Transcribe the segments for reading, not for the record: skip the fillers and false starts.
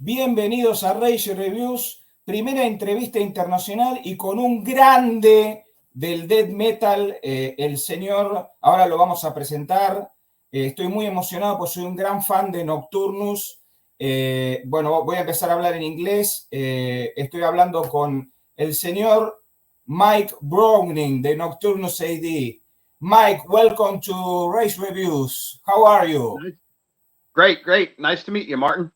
Bienvenidos a Rage Reviews, primera entrevista internacional y con un grande del death metal, el señor, ahora lo vamos a presentar. Estoy muy emocionado porque soy un gran fan de Nocturnus. Bueno, voy a empezar a hablar en inglés. Estoy hablando con el señor Mike Browning de Nocturnus AD. Mike, welcome to Rage Reviews. How are you? Great, great. Nice to meet you, Martin.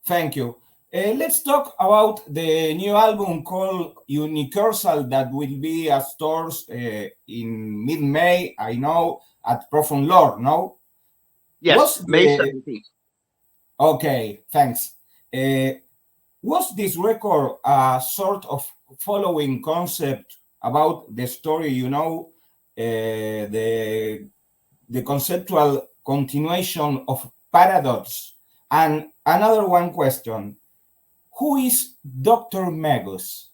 Thank you. Let's talk about the new album called Universal that will be at stores in mid-May, I know, at Profound Lore, no? Yes, May 17th. Okay, thanks. Was this record a sort of following concept about the story, you know, the conceptual continuation of Paradox? And another one question, who is Dr. Magus?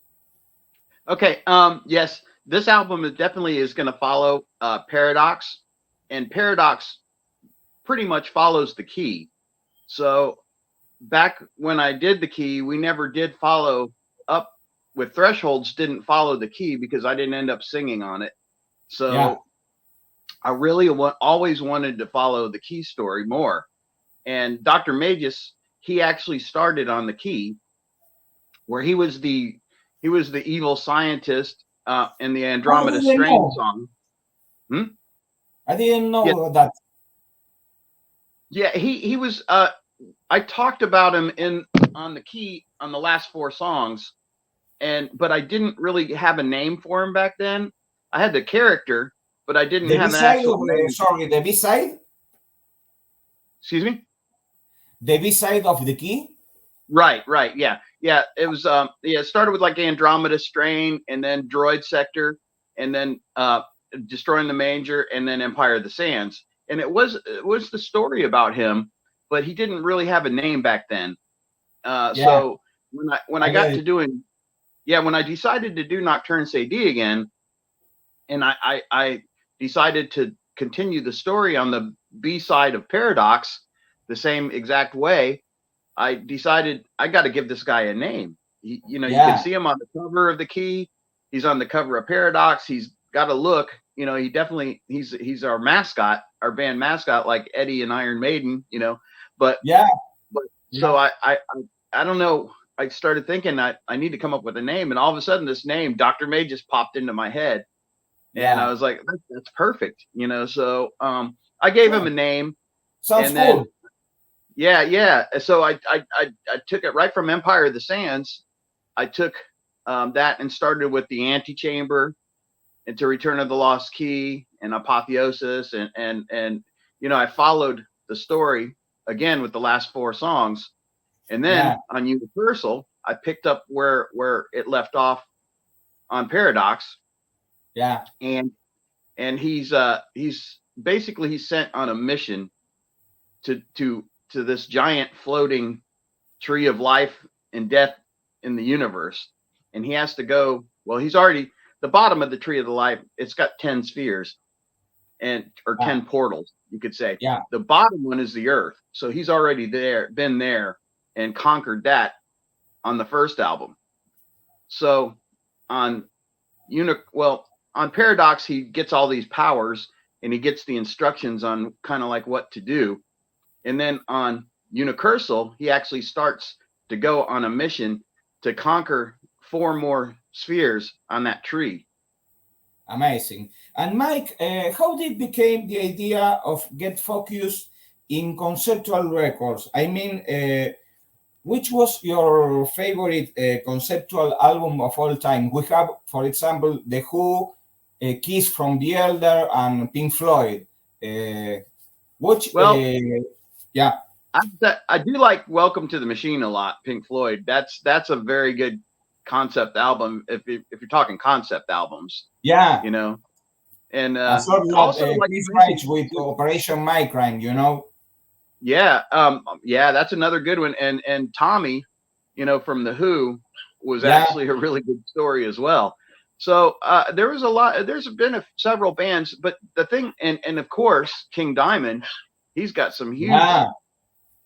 Okay, yes, this album definitely is going to follow Paradox, and Paradox pretty much follows the key. So back when I did the key, we never did follow up with Thresholds, didn't follow the key because I didn't end up singing on it. So yeah. I really always wanted to follow the key story more. And Dr. Magus, he actually started on the key, where he was the evil scientist in the Andromeda Strain song. I didn't know that. Yeah, he was. I talked about him on the key on the last 4 songs, but I didn't really have a name for him back then. I had the character, but I didn't have an actual name. Sorry, the B-side? Excuse me? The B-side of the key? Right, yeah. It was it started with like Andromeda Strain, and then Droid Sector, and then Destroying the Manger, and then Empire of the Sands. And it was the story about him, but he didn't really have a name back then. So when I got to doing, when I decided to do Nocturnus AD again, and I decided to continue the story on the B side of Paradox the same exact way, I decided I got to give this guy a name. You can see him on the cover of the key. He's on the cover of Paradox. He's got a look. You know, he's our mascot, our band mascot, like Eddie and Iron Maiden. You know, so I don't know. I started thinking I need to come up with a name, and all of a sudden this name, Dr. May, just popped into my head, and I was like, that's perfect. You know, so I gave him a name. Sounds cool. Yeah. So I took it right from Empire of the Sands. I took that and started with the Antechamber, into Return of the Lost Key and Apotheosis, and you know, I followed the story again with the last 4 songs, and then on Universal I picked up where it left off on Paradox. And he's basically sent on a mission to this giant floating tree of life and death in the universe, and he has to go. Well, he's already the bottom of the tree of the life. It's got 10 spheres or 10 portals, you could say. The bottom one is the Earth, so he's already been there and conquered that on the first album. So on Paradox, he gets all these powers and he gets the instructions on kind of like what to do. And then on Universal, he actually starts to go on a mission to conquer 4 more spheres on that tree. Amazing. And Mike, how did became the idea of get focused in conceptual records? I mean, which was your favorite conceptual album of all time? We have, for example, The Who, Kiss from the Elder, and Pink Floyd. I do like Welcome to the Machine a lot, Pink Floyd. That's a very good concept album if you're talking concept albums. You know, and also like with Operation Migraine, you know. That's another good one. And Tommy, you know, from The Who was actually a really good story as well. So there was a lot. There's been several bands, but the thing, and of course King Diamond, he's got some huge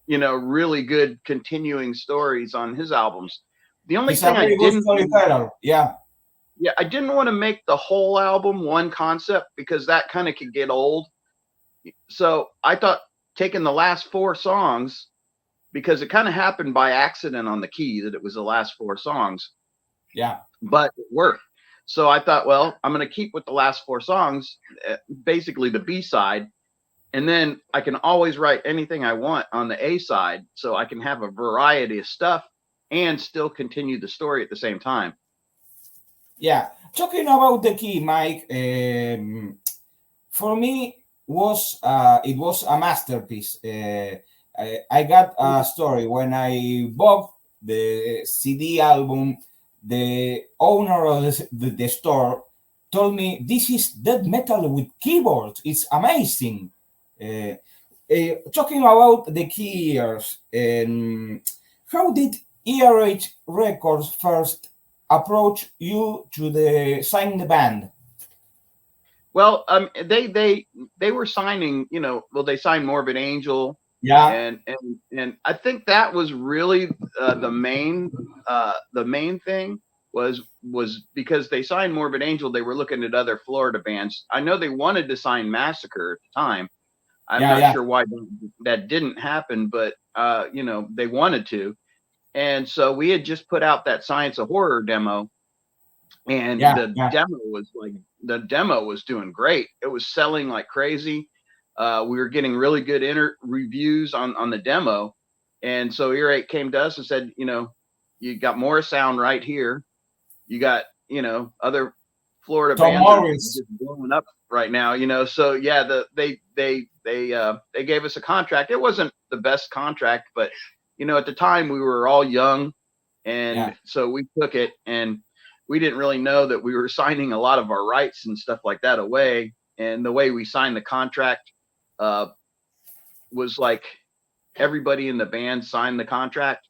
really good continuing stories on his albums. The only He's thing a very good storyteller. Yeah. Yeah, I didn't want to make the whole album one concept because that kind of could get old. So I thought taking the last 4 songs, because it kind of happened by accident on the key that it was the last 4 songs. Yeah. But it worked. So I thought, well, I'm going to keep with the last 4 songs, basically the B side. And then I can always write anything I want on the A side. So I can have a variety of stuff and still continue the story at the same time. Yeah. Talking about the key, Mike, for me it was a masterpiece. I got a story when I bought the CD album. The owner of the store told me, this is death metal with keyboard. It's amazing. Talking about the key years, how did ERH Records first approach you to sign the band? Well, they were signing, they signed Morbid Angel. Yeah. And I think that was really the main thing was because they signed Morbid Angel. They were looking at other Florida bands. I know they wanted to sign Massacre at the time. I'm not sure why that didn't happen, but they wanted to. And so we had just put out that Science of Horror demo, and the demo was doing great. It was selling like crazy. We were getting really good reviews on the demo. And so Earache came to us and said, you got more sound right here. You got, other Florida bands just blowing up right now, So yeah, they gave us a contract. It wasn't the best contract, but at the time we were all young, and so we took it, and we didn't really know that we were signing a lot of our rights and stuff like that away. And the way we signed the contract was like everybody in the band signed the contract.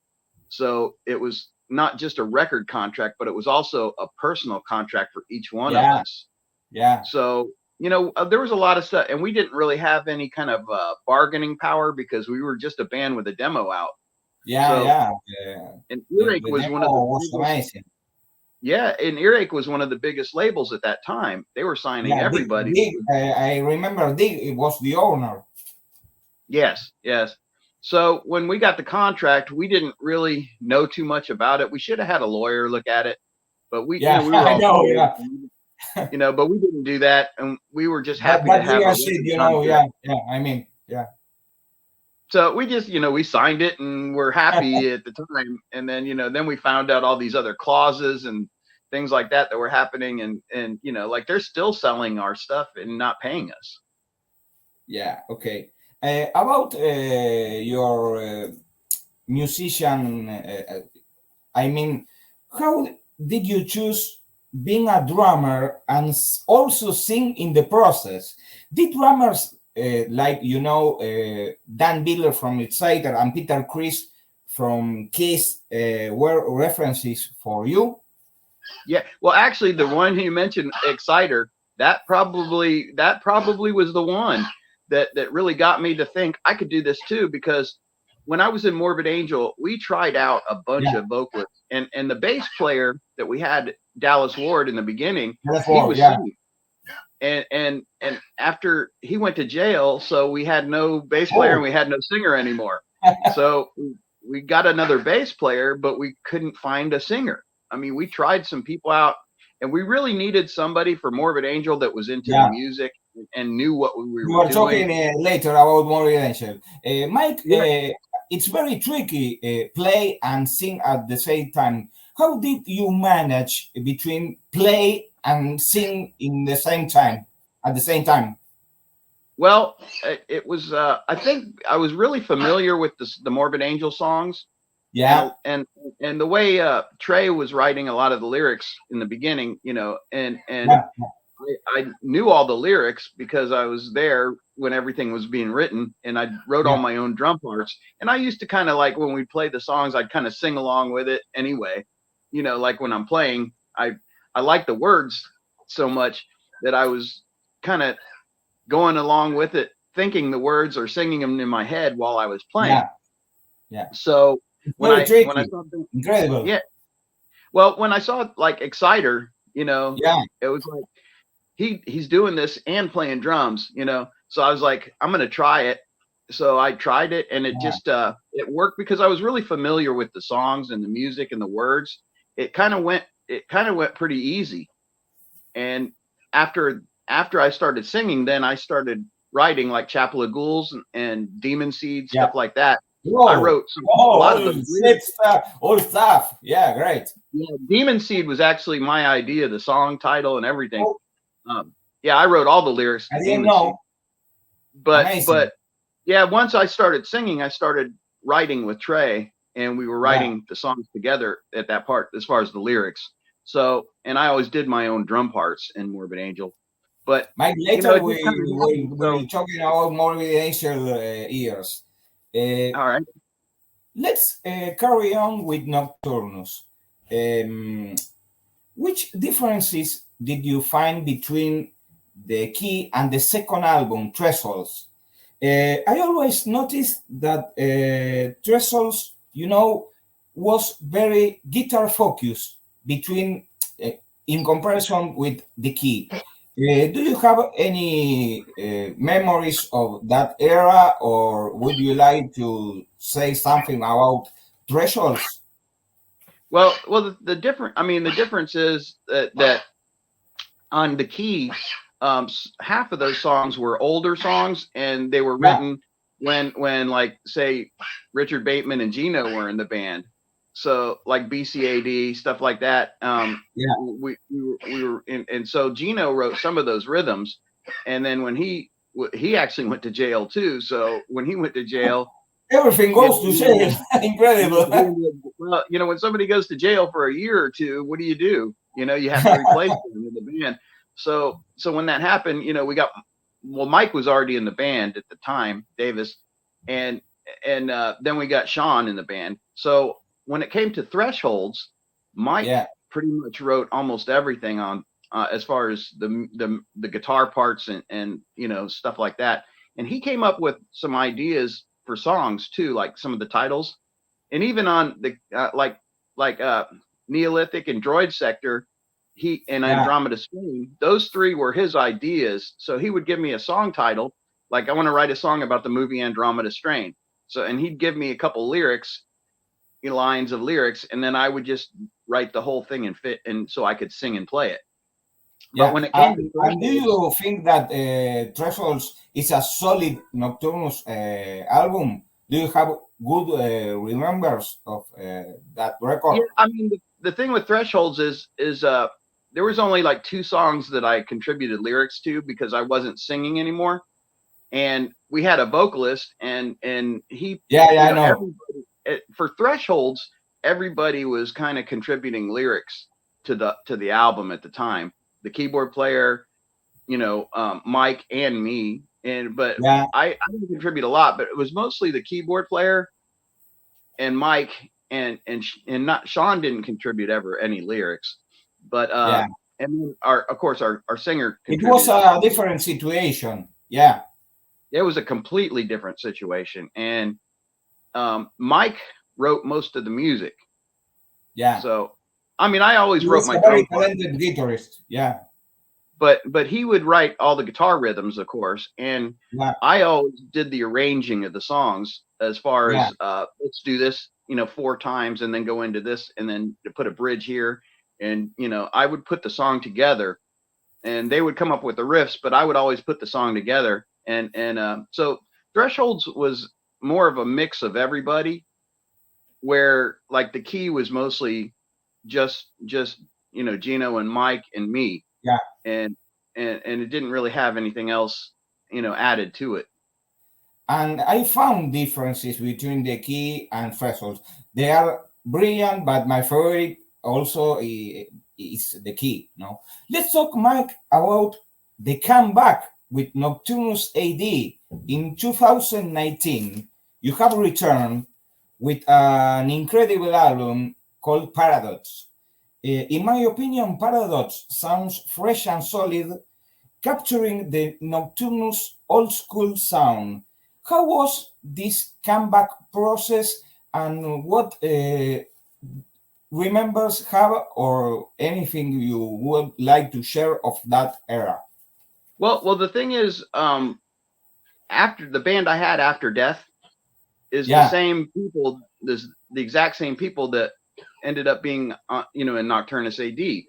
So it was not just a record contract, but it was also a personal contract for each one of us. Yeah. So, there was a lot of stuff, and we didn't really have any kind of bargaining power because we were just a band with a demo out. And Earache was one of the amazing. Yeah, and Earache was one of the biggest labels at that time. They were signing everybody. I remember it was the owner. Yes. So when we got the contract, we didn't really know too much about it. We should have had a lawyer look at it, but we were all but we didn't do that, and we were just happy to have So we just, we signed it and we're happy at the time. And then, then we found out all these other clauses and things like that were happening. And like they're still selling our stuff and not paying us. Yeah. Okay. About your musician, how did you choose being a drummer and also sing in the process? Did drummers Dan Biller from Exciter and Peter Criss from Kiss were references for you? Yeah, well, actually, the one you mentioned, Exciter, that probably was the one that really got me to think I could do this too. Because when I was in Morbid Angel, we tried out a bunch of vocalists, and the bass player that we had, Dallas Ward, in the beginning, he was singing. And after he went to jail, so we had no bass player and we had no singer anymore. So we got another bass player, but we couldn't find a singer. I mean, we tried some people out, and we really needed somebody for Morbid Angel that was into the music and knew what we were doing. We were talking later about Morbid Angel. Mike, it's very tricky, play and sing at the same time. How did you manage between play and sing in the same time, at the same time? Well, it was, I think I was really familiar with the Morbid Angel songs. Yeah. And the way Trey was writing a lot of the lyrics in the beginning, I knew all the lyrics because I was there when everything was being written, and I wrote all my own drum parts. And I used to kind of like, when we played the songs, I'd kind of sing along with it anyway. Like when I'm playing, I like the words so much that I was kind of going along with it, thinking the words or singing them in my head while I was playing. Yeah. So when I tricky. saw them, Incredible. yeah, well, when I saw like Exciter, you know, Yeah. it was like he's doing this and playing drums, you know. So I was like, I'm gonna try it. So I tried it, and it just it worked because I was really familiar with the songs and the music and the words. It kind of went pretty easy. And after I started singing, then I started writing like Chapel of Ghouls and Demon Seed, Yeah. stuff like that. Whoa. I wrote a lot of those lyrics. All stuff. Yeah, great. Yeah, Demon Seed was actually my idea, the song title and everything. Oh, Yeah, I wrote all the lyrics to I didn't Demon Seed. know. But Amazing. yeah, once I started singing, I started writing with Trey, and we were writing the songs together at that part as far as the lyrics. So, and I always did my own drum parts in Morbid Angel. But Mike, you know, later it just kind of happened. we'll talking about Morbid Angel years. All right. Let's carry on with Nocturnus. Which differences did you find between the key and the second album, Thresholds? I always noticed that Thresholds, you know, was very guitar focused between, in comparison with the key. Do you have any memories of that era, or would you like to say something about Thresholds? Well, the difference is that on the key, half of those songs were older songs, and they were written when like say Richard Bateman and Gino were in the band. So like BCAD, stuff like that. We were in, and so Gino wrote some of those rhythms, and then when he actually went to jail too. So when he went to jail, everything goes to jail. Incredible. Well, you know, when somebody goes to jail for a year or two, what do? You know, you have to replace them in the band. So when that happened, you know, Mike was already in the band at the time, Davis, and then we got Sean in the band. So when it came to Thresholds, Mike pretty much wrote almost everything on as far as the guitar parts and you know, stuff like that. And he came up with some ideas for songs too, like some of the titles, and even on the Neolithic and Droid Sector, he and Andromeda Stream, those three were his ideas. So he would give me a song title, like I want to write a song about the movie Andromeda Strain. So, and he'd give me a couple lyrics, lines of lyrics, and then I would just write the whole thing and fit, and so I could sing and play it. But when it came to and do you think that Thresholds is a solid Nocturnus album? Do you have good remembers of that record? Yeah, I mean, the thing with Thresholds is there was only like 2 songs that I contributed lyrics to because I wasn't singing anymore, and we had a vocalist, and he I know. For Thresholds, everybody was kind of contributing lyrics to the album at the time. The keyboard player, you know, Mike and me, but I didn't contribute a lot, but it was mostly the keyboard player and Mike and not Sean didn't contribute ever any lyrics, but and then of course our singer contributed. It was a different situation. Yeah, it was a completely different situation, and Mike wrote most of the music. Yeah. So I mean, I always wrote my very talented guitarist. Yeah. But he would write all the guitar rhythms, of course, and I always did the arranging of the songs as far as let's do this, you know, 4 times and then go into this and then to put a bridge here, and you know, I would put the song together, and they would come up with the riffs, but I would always put the song together, and so Thresholds was more of a mix of everybody, where like the key was mostly just you know, Gino and Mike and me. And it didn't really have anything else, you know, added to it. And I found differences between the key and Thresholds. They are brilliant, but my favorite also is the key. No, let's talk, Mike, about the comeback with Nocturnus AD in 2019. You have returned with an incredible album called Paradox. In my opinion, Paradox sounds fresh and solid, capturing the Nocturnus old school sound. How was this comeback process, And what remembers have or anything you would like to share of that era? Well, the thing is, after the band I had after Death is the Yeah, same people, the exact same people that ended up being, in Nocturnus AD. yeah,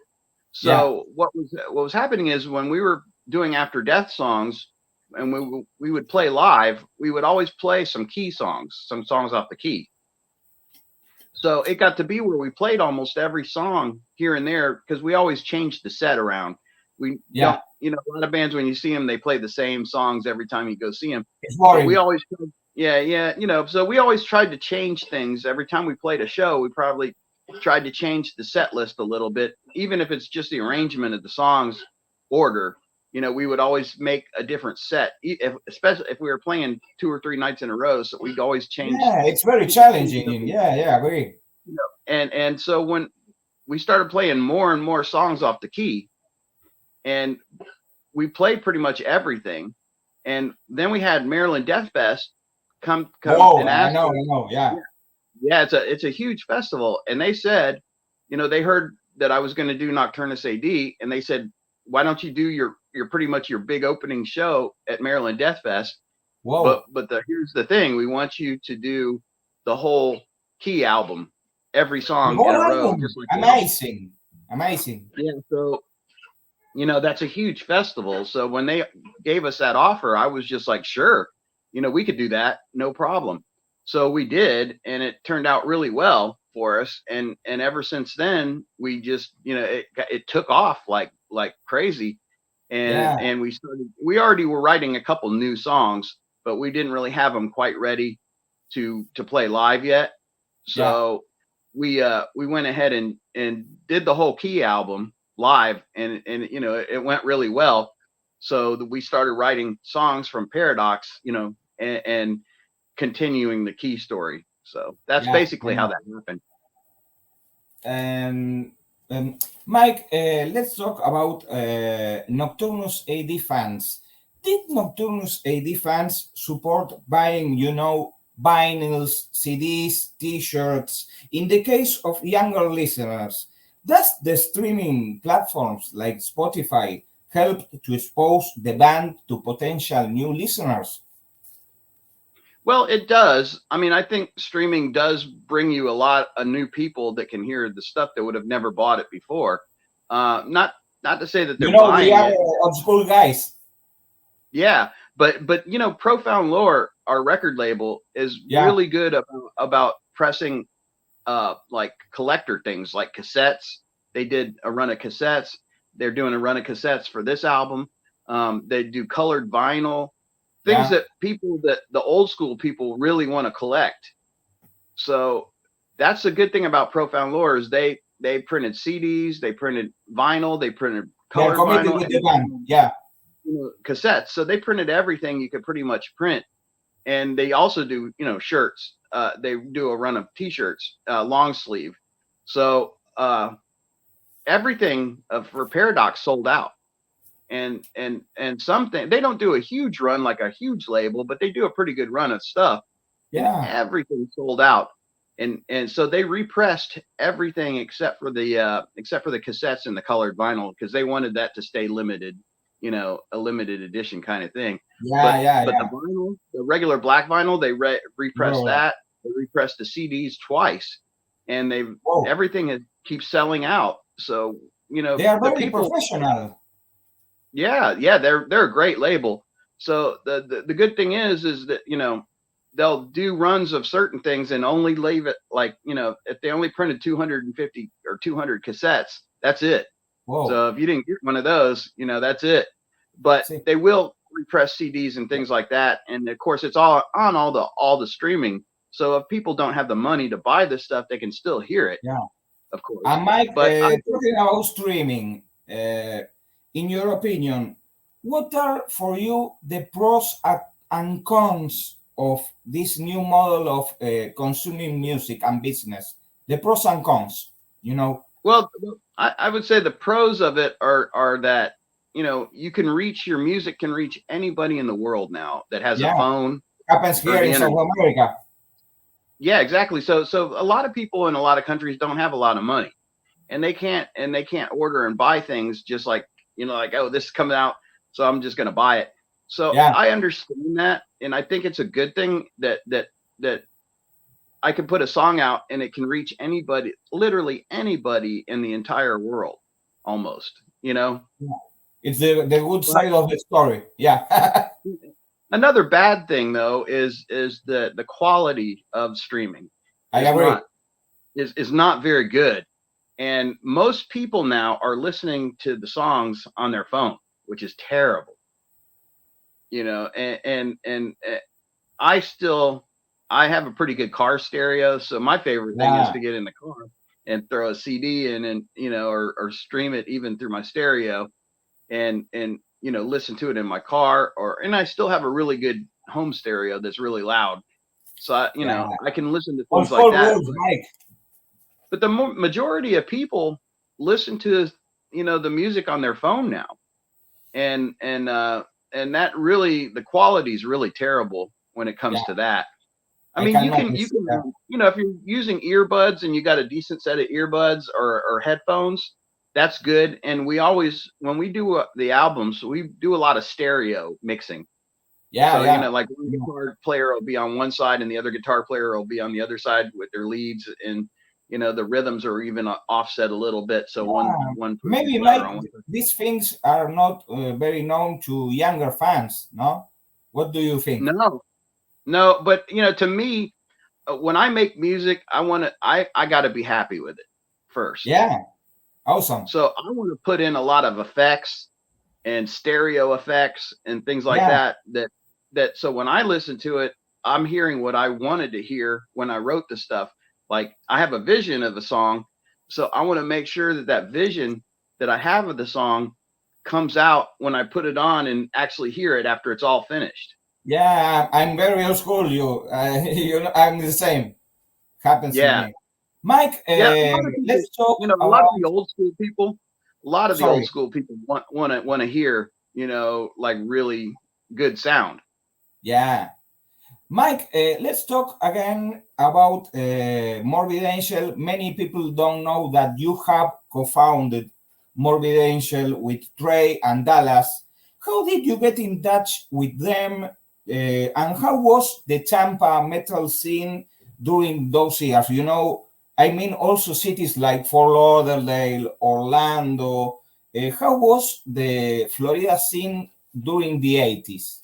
So what was happening is when we were doing After Death songs, and we would play live, we would always play some key songs, some songs off the key. So it got to be where we played almost every song here and there because we always changed the set around. We yeah. don't, a lot of bands when you see them, they play the same songs every time you go see them. It's But we boring. always, yeah, so we always tried to change things every time we played a show. We probably tried to change the set list a little bit, even if it's just the arrangement of the songs order. We would always make a different set, especially if we were playing 2 or 3 nights in a row. So we'd always change. Yeah, it's very challenging. Yeah, yeah, agree. And so when we started playing more and more songs off the key, and we played pretty much everything, and then we had Maryland Death Fest come Whoa, and ask. I know, yeah. Yeah, it's a huge festival, and they said, they heard that I was going to do Nocturnus AD, and they said, why don't you do your pretty much your big opening show at Maryland Death Fest? Whoa. But here's the thing: we want you to do the whole key album, every The song whole in a row, album. just like Amazing. Amazing. Yeah, so that's a huge festival. So when they gave us that offer, I was just like, sure, we could do that, no problem. So we did, and it turned out really well for us. And ever since then, we just, it took off like crazy. Yeah, And we already were writing a couple new songs, but we didn't really have them quite ready to play live yet. yeah. So we went ahead and did the whole key album live, and it went really well. So we started writing songs from Paradox, and continuing the key story. So that's Yeah, I basically how know. that happened. And Mike, let's talk about Nocturnus AD fans. Did Nocturnus AD fans support buying, vinyls, CDs, T-shirts? In the case of younger listeners, does the streaming platforms like Spotify help to expose the band to potential new listeners? Well, it does. I mean, I think streaming does bring you a lot of new people that can hear the stuff that would have never bought it before. Not to say that they're We buying are it. old school guys. Yeah, but Profound Lore, our record label, is really good about pressing like collector things like cassettes. They did a run of cassettes. They're doing a run of cassettes for this album. They do colored vinyl, things that the old school people really want to collect. So that's the good thing about Profound Lore is they printed CDs, they printed vinyl, they printed colored vinyl, with the band. Yeah. Cassettes. So they printed everything you could pretty much print, and they also do shirts. They do a run of T-shirts, long sleeve. So everything for Paradox sold out, and something they don't do a huge run like a huge label, but they do a pretty good run of stuff. Yeah. And everything sold out, and so they repressed everything except for the cassettes and the colored vinyl because they wanted that to stay limited. A limited edition kind of thing. But the vinyl, the regular black vinyl, they repressed that. They repressed the CDs twice, and everything keeps selling out. So they are very professional. Yeah, they're a great label. So the good thing is that they'll do runs of certain things and only leave it like if they only printed 250 or 200 cassettes, that's it. Whoa. So if you didn't get one of those, that's it. But they will repress CDs and things like that, and of course it's all on all the streaming. So if people don't have the money to buy this stuff, they can still hear it. Yeah, of course. And Mike, talking about streaming, in your opinion, what are for you the pros and cons of this new model of consuming music and business? The pros and cons, Well, I would say the pros of it are that you can reach your music can reach anybody in the world now that has a phone. Happens here in South America. Yeah, exactly. So a lot of people in a lot of countries don't have a lot of money, and they can't order and buy things just like, like, oh, this is coming out, so I'm just gonna buy it. So Yeah, I understand that, and I think it's a good thing that I can put a song out and it can reach anybody, literally anybody in the entire world, almost. it's the good But side of the story. Yeah. another bad thing though is the quality of streaming I is agree. not very good. And most people now are listening to the songs on their phone, which is terrible. And I have a pretty good car stereo, so my favorite thing is Yeah, to get in the car and throw a CD in, and or stream it even through my stereo, and listen to it in my car, and I still have a really good home stereo that's really loud, so yeah. I can listen to Old things like school that. rules, Mike. But the majority of people listen to the music on their phone now, and that really, the quality is really terrible when it Yeah, comes to that. I I mean, can you notice. can Yeah. if you're using earbuds and you got a decent set of earbuds or headphones, that's good. And we always, when we do the albums, we do a lot of stereo mixing. Yeah, So yeah. like one guitar player will be on one side and the other guitar player will be on the other side with their leads, and the rhythms are even offset a little bit, so Yeah. one person's Maybe, louder Mike, on one person. these things are not very known to younger fans, no? What do you think? No, no, but to me, when I make music, I got to be happy with it first. Yeah, awesome. So I want to put in a lot of effects and stereo effects and things like Yeah, that so when I listen to it, I'm hearing what I wanted to hear when I wrote the stuff. Like, I have a vision of a song, so I want to make sure that that vision that I have of the song comes out when I put it on and actually hear it after it's all finished. yeah. I'm very old school. I'm the same. Happens to Yeah. me. Mike, Yeah, a lot of people, let's talk a lot of about. the old school people, Sorry. want to hear, like really good sound. Yeah, Mike, let's talk again about Morbid Angel. Many people don't know that you have co-founded Morbid Angel with Trey and Dallas. How did you get in touch with them? And how was the Tampa metal scene during those years? I mean, also cities like Fort Lauderdale, Orlando. How was the Florida scene during the 80s?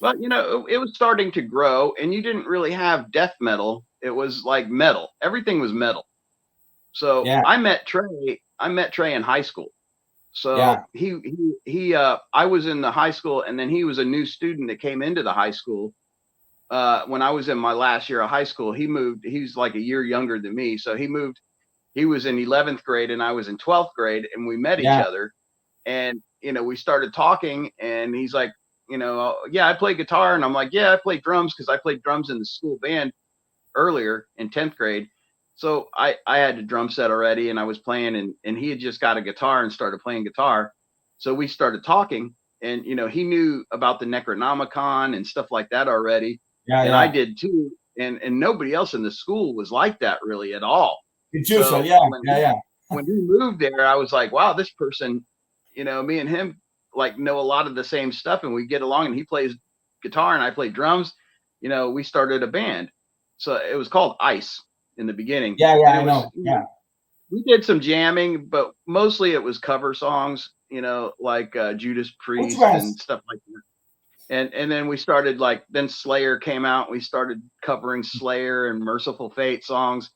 But it was starting to grow, and you didn't really have death metal. It was like metal. Everything was metal. So Yeah, I met Trey in high school. So yeah, I was in the high school, and then he was a new student that came into the high school. When I was in my last year of high school, he moved. He's like a year younger than me, so he moved. He was in 11th grade, and I was in 12th grade, and we met each yeah. other. And we started talking, and he's like, yeah, I play guitar, and I'm like, yeah, I play drums, because I played drums in the school band earlier in 10th grade. So I had a drum set already, and I was playing, and he had just got a guitar and started playing guitar. So we started talking, and he knew about the Necronomicon and stuff like that already, Yeah, and I yeah. did too. And nobody else in the school was like that really at all. It's usual. So Yeah, yeah, yeah. when he moved there, I was like, wow, this person, me and him like know a lot of the same stuff, and we get along, and he plays guitar and I play drums. We started a band. So it was called Ice in the beginning. Yeah, yeah, And it I was, know. Yeah. we did some jamming, but mostly it was cover songs, like Judas Which Priest and ones? stuff like that. And then we started, like, then Slayer came out. We started covering Slayer and Merciful Fate songs.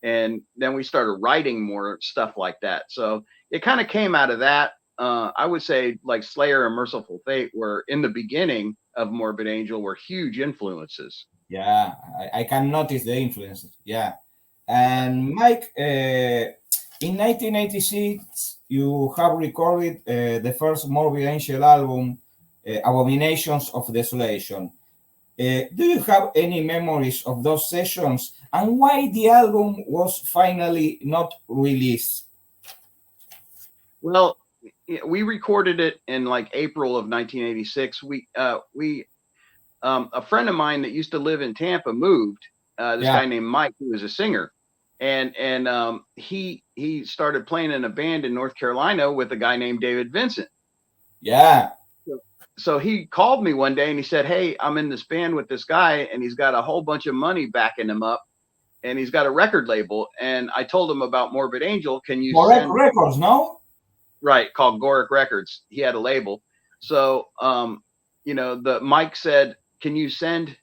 And then we started writing more stuff like that. So it kind of came out of that. I would say like Slayer and Merciful Fate were, in the beginning of Morbid Angel, were huge influences. Yeah, I can notice the influences. Yeah. And Mike, in 1986, you have recorded the first Morbid Angel album, Abominations of Desolation. Do you have any memories of those sessions and why the album was finally not released? Well, we recorded it in like April of 1986. A friend of mine that used to live in Tampa moved, this guy named Mike, who was a singer, and he started playing in a band in North Carolina with a guy named David Vincent. Yeah. So he called me one day and he said, "Hey, I'm in this band with this guy, and he's got a whole bunch of money backing him up, and he's got a record label." And I told him about Morbid Angel. Can you send records? No. Right, called Goric Records. He had a label. So the Mike said, "Can you send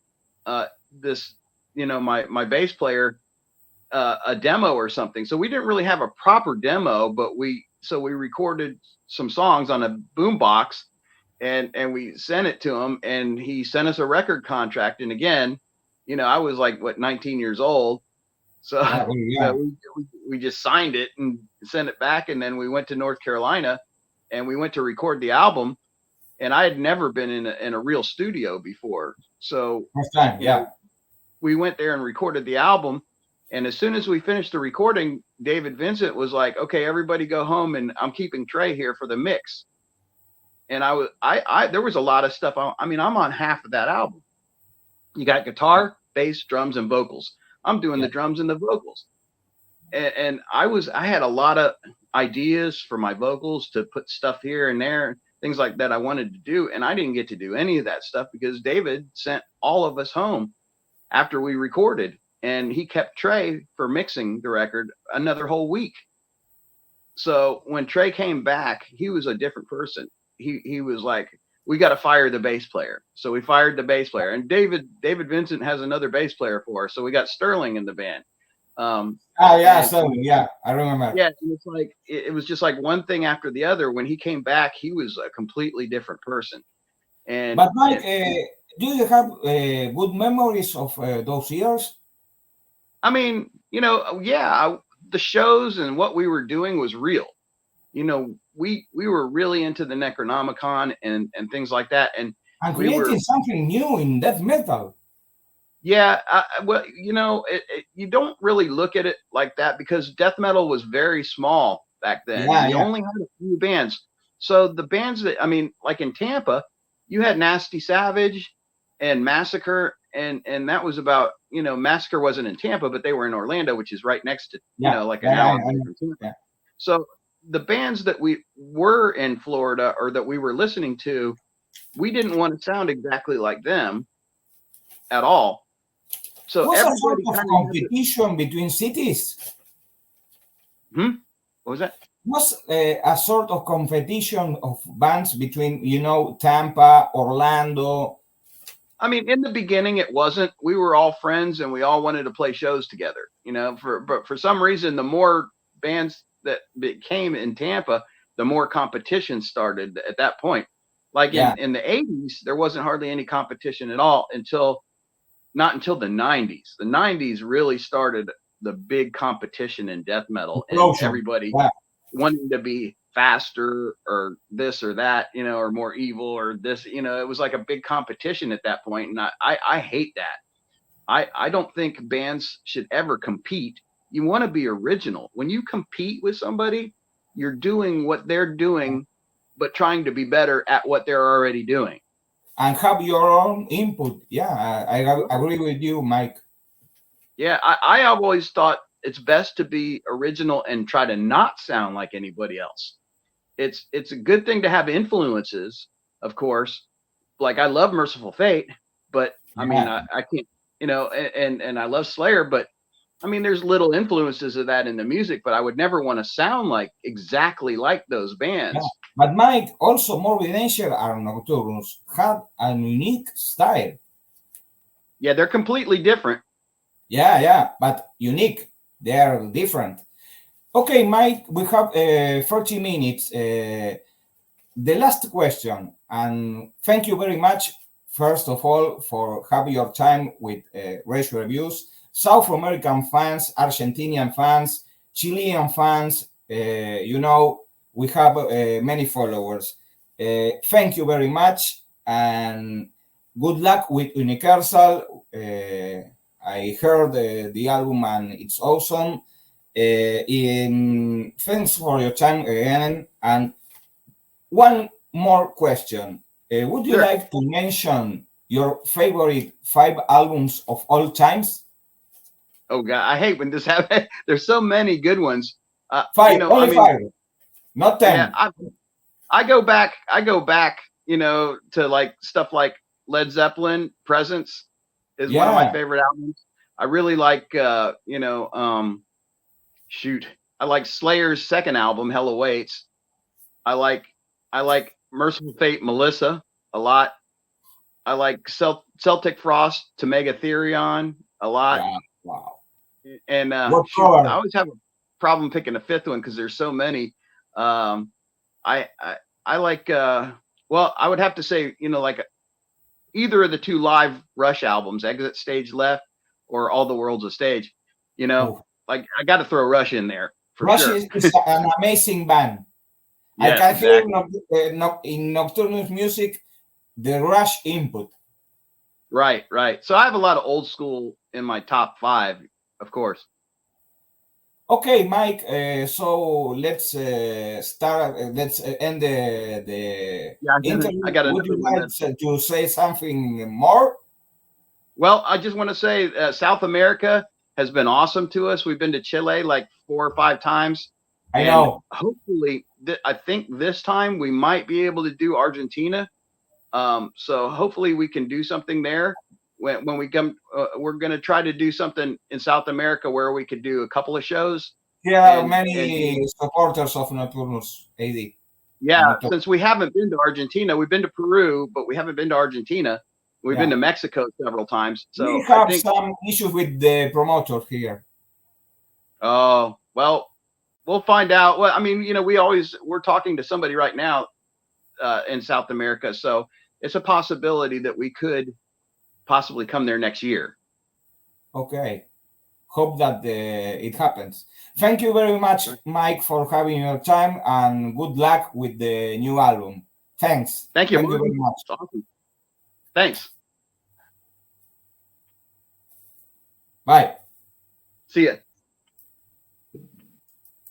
this, my bass player a demo or something?" So we didn't really have a proper demo, but we recorded some songs on a boombox, and we sent it to him, and he sent us a record contract. And again, I was like 19 years old, so, we just signed it and sent it back, and then we went to North Carolina, and we went to record the album. And I had never been in a real studio before, so first time, we went there and recorded the album. And as soon as we finished the recording, David Vincent was like, "Okay, everybody go home, and I'm keeping Trey here for the mix." And there was a lot of stuff. I'm on half of that album. You got guitar, bass, drums, and vocals. I'm doing the drums and the vocals. And I had a lot of ideas for my vocals to put stuff here and there, things like that I wanted to do. And I didn't get to do any of that stuff because David sent all of us home after we recorded, and he kept Trey for mixing the record another whole week. So when Trey came back, he was a different person. He was like, "We got to fire the bass player." So we fired the bass player, and David Vincent has another bass player for us. So we got Sterling in the band. Sterling. Yeah, I remember. Yeah, and it's like it was just like one thing after the other. When he came back, he was a completely different person. But Mike, do you have good memories of those years? I mean, the shows and what we were doing was real. We were really into the Necronomicon and things like that, and creating something new in death metal. Yeah, you don't really look at it like that because death metal was very small back then. You only had a few bands. So the bands that, like in Tampa, you had Nasty Savage and Massacre, and that was about, Massacre wasn't in Tampa, but they were in Orlando, which is right next to, like an hour from Tampa. So the bands that we were in Florida or that we were listening to, we didn't want to sound exactly like them at all. So was a sort of competition between cities? What was that? Was a sort of competition of bands between, Tampa, Orlando? In the beginning, it wasn't. We were all friends, and we all wanted to play shows together. But for some reason, the more bands that came in Tampa, the more competition started at that point. Like in the 80s, there wasn't hardly any competition at all not until the 90s. The 90s really started the big competition in death metal, and everybody wanting to be faster or this or that, or more evil or this, it was like a big competition at that point. And I hate that. I don't think bands should ever compete. You want to be original. When you compete with somebody, you're doing what they're doing, but trying to be better at what they're already doing. And have your own input. Yeah, I agree with you, Mike. Yeah, I always thought it's best to be original and try to not sound like anybody else. It's a good thing to have influences, of course. Like I love Merciful Fate, but I can't, and I love Slayer, but there's little influences of that in the music, but I would never want to sound like exactly like those bands. Yeah. But Mike, also Morbid Angel and Nocturnus had a unique style. Yeah, they're completely different. Yeah, but unique. They are different. Okay, Mike, we have 30 minutes. The last question, and thank you very much, first of all, for having your time with Radio Reviews. South American fans, Argentinian fans, Chilean fans, we have many followers. Thank you very much, and good luck with Universal. I heard the album, and it's awesome. Thanks for your time again. And one more question. Would you like to mention your favorite 5 albums of all times? Oh God, I hate when this happens. There's so many good ones. Five, you know, only I mean, 5, not 10. yeah, I go back, you know, to like stuff like Led Zeppelin. Presence is one of my Yeah, favorite albums. I really like, you know, shoot, I like Slayer's second album, Hell Awaits. I like Merciful Fate, Melissa a lot. I like Celtic Frost to Megatherion a lot. yeah, wow. And What shoot, I cover? always have a problem picking a fifth one because there's so many. Um, I, I I like well, I would have to say, you know, like either of the two live Rush albums, Exit Stage Left or All the World's a Stage. You know, Oh, like I got to throw Rush in there for Rush sure. is an amazing band. I Yes, can hear exactly. in Nocturnus music the Rush input. Right, right. So I have a lot of old school in my top 5, of course. Okay, Mike. So let's start. Let's end the Yeah, I interview. got Would another you one. like to say something more? Well, I just want to say South America has been awesome to us. We've been to Chile like 4 or 5 times, I and know. hopefully, I think this time we might be able to do Argentina. So hopefully we can do something there. When we come, we're going to try to do something in South America where we could do a couple of shows. There are And many supporters of Nocturnus AD. yeah, Nocturnus. since we haven't been to Argentina, we've been to Peru, but we haven't been to Argentina. We've been Yeah. to Mexico several times. We So I have think, some issues with the promoter here. oh, well, we'll find out. Well, I mean, you know, we're talking to somebody right now in South America. So it's a possibility that we could possibly come there next year. Okay. Hope that it happens. Thank you very much, Mike, for having your time, and good luck with the new album. Thanks. Thank you. Thank you very much. It's awesome. Thanks. Bye. See ya.